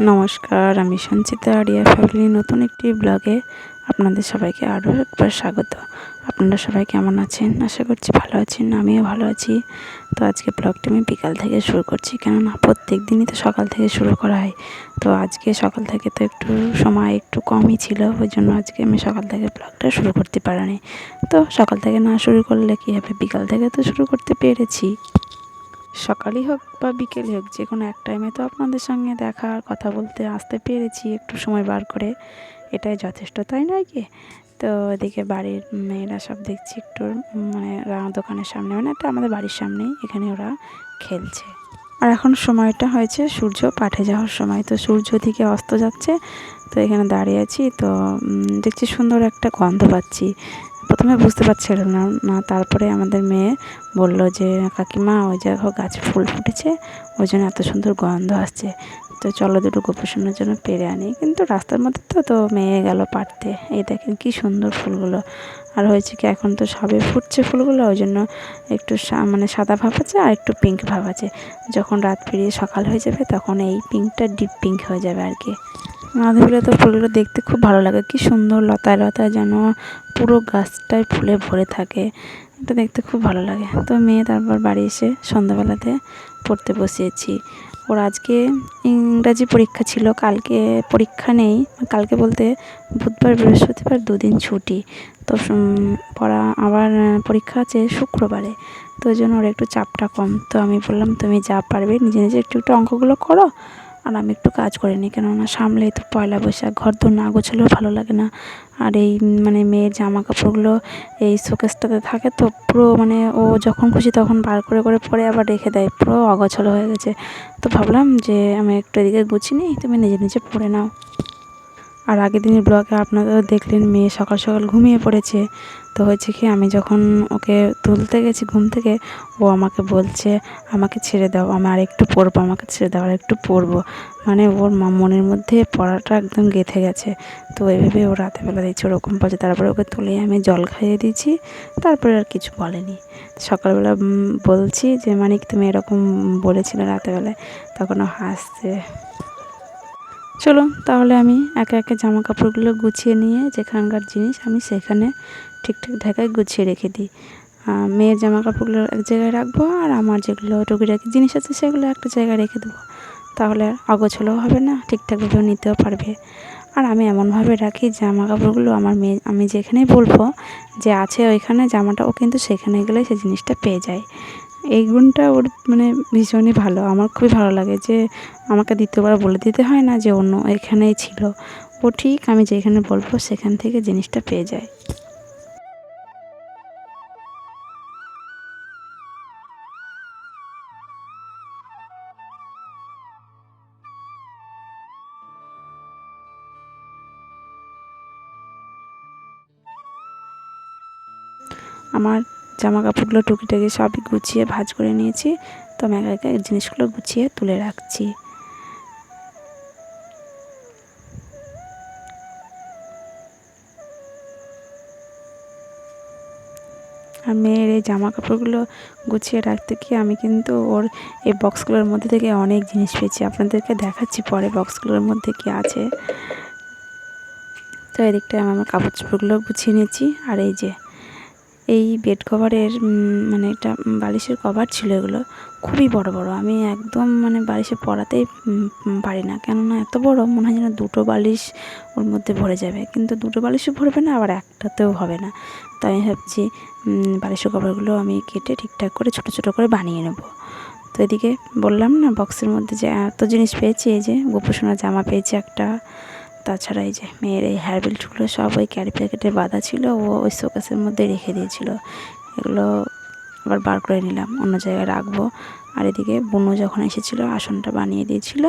নমস্কার, আমি Sanchita area family নতুন একটি ব্লগে আপনাদের সবাইকে আরও একবার স্বাগত। আপনারা সবাই কেমন আছেন? আশা করছি ভালো আছেন, আমিও ভালো আছি। তো আজকে ব্লগটা আমি বিকাল থেকে শুরু করছি, কেননা প্রত্যেক দিনই তো সকাল থেকে শুরু করা হয়। তো আজকে সকাল থেকে তো একটু সময় একটু কমই ছিল, ওই জন্য আজকে আমি সকাল থেকে ব্লগটা শুরু করতে পারিনি। তো সকাল থেকে না শুরু করলে কী হবে, বিকাল থেকে তো শুরু করতে পেরেছি। সকালই হোক বা বিকেলই হোক, যে কোনো এক টাইমে তো আপনাদের সঙ্গে দেখা আর কথা বলতে আসতে পেরেছি একটু সময় বার করে, এটাই যথেষ্ট, তাই নয় কি? তো এদিকে বাড়ির মেয়েরা সব দেখছি একটু মানে দোকানের সামনে, মানে একটা আমাদের বাড়ির সামনেই, এখানে ওরা খেলছে। আর এখন সময়টা হয়েছে সূর্য পাঠে যাওয়ার সময়, তো সূর্য দিকে অস্ত যাচ্ছে। তো এখানে দাঁড়িয়ে আছি, তো দেখছি সুন্দর একটা গন্ধ পাচ্ছি। প্রথমে বুঝতে পারছিলাম না, তারপরে আমাদের মেয়ে বলল যে কাকিমা ওই জায়গায় গাছে ফুল ফুটেছে, ওই জন্য এত সুন্দর গন্ধ আসছে। তো চলো দুটো গোপোষণের জন্য পেরে আনি, কিন্তু রাস্তার মধ্যে তো মেয়ে গেল পাড়তে। এই দেখেন কি সুন্দর ফুলগুলো। আর হয়েছে কি, এখন তো সবে ফুটছে ফুলগুলো, ওই জন্য একটু মানে সাদা ভাব আছে আর একটু পিঙ্ক ভাব আছে। যখন রাত পেরিয়ে সকাল হয়ে যাবে তখন এই পিঙ্কটা ডিপ পিঙ্ক হয়ে যাবে আর কি। মাধবীলতা তো ফুলগুলো দেখতে খুব ভালো লাগে, কি সুন্দর লতায় লতায় যেন পুরো গাছটায় ফুলে ভরে থাকে। এটা দেখতে খুব ভালো লাগে। তো মেয়ে তারপর বাড়ি এসে সন্ধ্যাবেলাতে পড়তে বসিয়েছি। ওর আজকে ইংরাজি পরীক্ষা ছিল, কালকে পরীক্ষা নেই। কালকে বলতে বুধবার বৃহস্পতিবার দুদিন ছুটি। তো পড়া আবার পরীক্ষা আছে শুক্রবারে, তো ওই জন্য ওর একটু চাপটা কম। তো আমি বললাম তুমি যা পারবে নিজে নিজে একটু একটু অঙ্কগুলো করো, আর আমি একটু কাজ করে নিই, কেননা সামলেই তো পয়লা বৈশাখ, ঘর দোর না গোছালেও ভালো লাগে না। আর এই মানে মেয়ের জামা কাপড়গুলো এই শোকেসটাতে থাকে, তো পুরো মানে ও যখন খুশি তখন বার করে করে পরে আবার রেখে দেয়, পুরো অগোছালো হয়ে গেছে। তো ভাবলাম যে আমি একটু এদিকে গুছিয়ে নিই, তুমি নিজে নিজে পরে নাও। আর আগের দিনের ব্লগে আপনারা দেখলেন মেয়ে সকাল সকাল ঘুমিয়ে পড়েছে। তো হয়েছে কি, আমি যখন ওকে তুলতে গেছি ঘুম থেকে, ও আমাকে বলছে আমাকে ছেড়ে দাও, আমি আর একটু পড়বো, আমাকে ছেড়ে দাও আর একটু পড়বো। মানে ওর মনের মধ্যে পড়াটা একদম গেঁথে গেছে। তো এইভাবে ও রাতেরবেলা দেখছি ওরকম বলছে। তারপরে ওকে তুলে আমি জল খাইয়ে দিয়েছি, তারপরে আর কিছু বলেনি। সকালবেলা বলছি যে মানিক তুমি এরকম বলেছিলে রাতেরবেলায়, তখন ও হাসছে। চলো তাহলে আমি একে একে জামা কাপড়গুলো গুছিয়ে নিয়ে যেখানকার জিনিস আমি সেখানে ঠিকঠাক ঢাকায় গুছিয়ে রেখে দিই। মেয়ের জামা কাপড়গুলো এক জায়গায় রাখবো, আর আমার যেগুলো টুকিটাকি জিনিস আছে সেগুলো একটা জায়গায় রেখে দেবো। তাহলে অগোছালোও হবে না, ঠিকঠাকভাবেও নিতেও পারবে। আর আমি এমনভাবে রাখি জামা কাপড়গুলো, আমার মেয়ে আমি যেখানেই বলবো যে আছে ওইখানে জামাটা, ও কিন্তু সেখানে গেলে সেই জিনিসটা পেয়ে যায়। এই গুণটা ওর মানে ভীষণই ভালো, আমার খুবই ভালো লাগে যে আমাকে দ্বিতীয়বার বলে দিতে হয় না যে অন্য এখানেই ছিল। ও ঠিক আমি যেখানে বলবো সেখান থেকে জিনিসটা পেয়ে যায়। আমার জামা কাপড়গুলো টুকিটাকি সবই গুছিয়ে ভাঁজ করে নিয়েছি। তো আমি একা একা জিনিসগুলো গুছিয়ে তুলে রাখছি। আর মেয়ের এই জামা কাপড়গুলো গুছিয়ে রাখতে গিয়ে আমি কিন্তু ওর এই বক্সগুলোর মধ্যে থেকে অনেক জিনিস পেয়েছি, আপনাদেরকে দেখাচ্ছি পরে বক্সগুলোর মধ্যে কী আছে। তো এদিকটায় আমি আমার কাপড় চোপড়গুলো গুছিয়ে নিয়েছি। আর এই যে এই বেড কভারের মানে একটা বালিশের কভার ছিল, এগুলো খুবই বড় বড়, আমি একদম মানে বালিশে পরাতেই পারি না, কেননা এত বড় মনে হয় যেন দুটো বালিশ ওর মধ্যে ভরে যাবে, কিন্তু দুটো বালিশও ভরবে না, আবার একটাতেও হবে না। তো আমি ভাবছি বালিশের কভারগুলো আমি কেটে ঠিকঠাক করে ছোটো ছোটো করে বানিয়ে নেব। তো এদিকে বললাম না বক্সের মধ্যে যে এত জিনিস পেয়েছি, এই যে গোপোষণার জামা পেয়েছি একটা, তাছাড়া এই যে মেয়ের এই হেয়ার বেল্টগুলো সব ওই ক্যারি প্যাকেটে বাঁধা ছিল, ও ওই শোকেসের মধ্যে রেখে দিয়েছিল। এগুলো আবার বার করে নিলাম, অন্য জায়গায় রাখবো। আর এদিকে বুনু যখন এসেছিলো আসনটা বানিয়ে দিয়েছিল,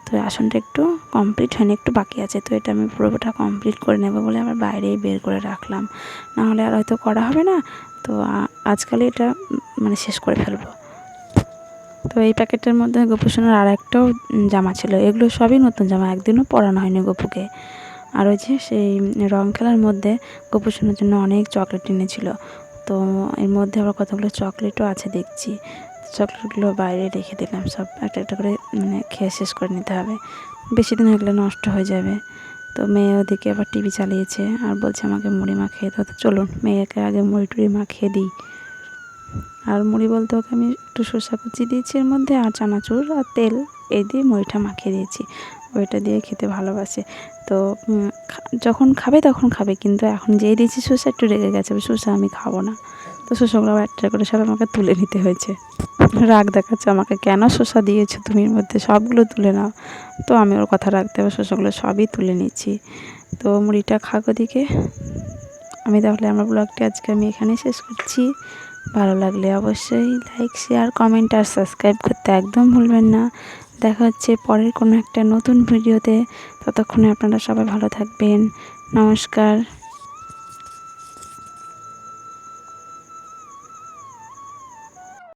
তো আসনটা একটু কমপ্লিট হয়নি, একটু বাকি আছে। তো এটা আমি পুরোটা কমপ্লিট করে নেব বলে আবার বাইরেই বের করে রাখলাম, নাহলে আর হয়তো করা হবে না। তো আজকালই এটা মানে শেষ করে ফেলবো। তো এই প্যাকেটের মধ্যে গোপুসোনার আর একটাও জামা ছিল, এগুলো সবই নতুন জামা, একদিনও পরানো হয়নি গপুকে। আর ওই যে সেই রং খেলার মধ্যে গোপুসোনার জন্য অনেক চকলেট এনেছিল, তো এর মধ্যে আবার কতগুলো চকলেটও আছে দেখছি। চকলেটগুলো বাইরে রেখে দিলাম, সব একটা একটা করে মানে খেয়ে শেষ করে নিতে হবে, বেশি দিন হয়ে গেলে নষ্ট হয়ে যাবে। তো মেয়ে ওদিকে আবার টিভি চালিয়েছে আর বলছে আমাকে মুড়ি মাখিয়ে দাও। তো চলুন মেয়েকে আগে মুড়ি টুড়ি মাখিয়ে দিই। আর মুড়ি বলতে ওকে আমি একটু শসা কুচি দিয়েছি এর মধ্যে, আর চানাচুর আর তেল এই দিয়ে মুড়িটা মাখিয়ে দিয়েছি। ওইটা দিয়ে খেতে ভালোবাসে। তো যখন খাবে তখন খাবে, কিন্তু এখন যেই দিয়েছি শসা একটু রেগে গেছে, শসা আমি খাবো না। তো শসাগুলো আবার একটা করে সব আমাকে তুলে নিতে হয়েছে। রাগ দেখাচ্ছে আমাকে, কেন শসা দিয়েছো তুমি এর মধ্যে, সবগুলো তুলে নাও। তো আমি ওর কথা রাখতে হবে, শসাগুলো সবই তুলে নিচ্ছি। তো মুড়িটা খাক ওদিকে। আমি তাহলে আমার ব্লগটি আজকে আমি এখানেই শেষ করছি। ভালো লাগলে অবশ্যই লাইক, শেয়ার, কমেন্ট আর সাবস্ক্রাইব করতে একদম ভুলবেন না। দেখা হচ্ছে পরের কোনো একটা নতুন ভিডিওতে। ততক্ষণে আপনারা সবাই ভালো থাকবেন। নমস্কার।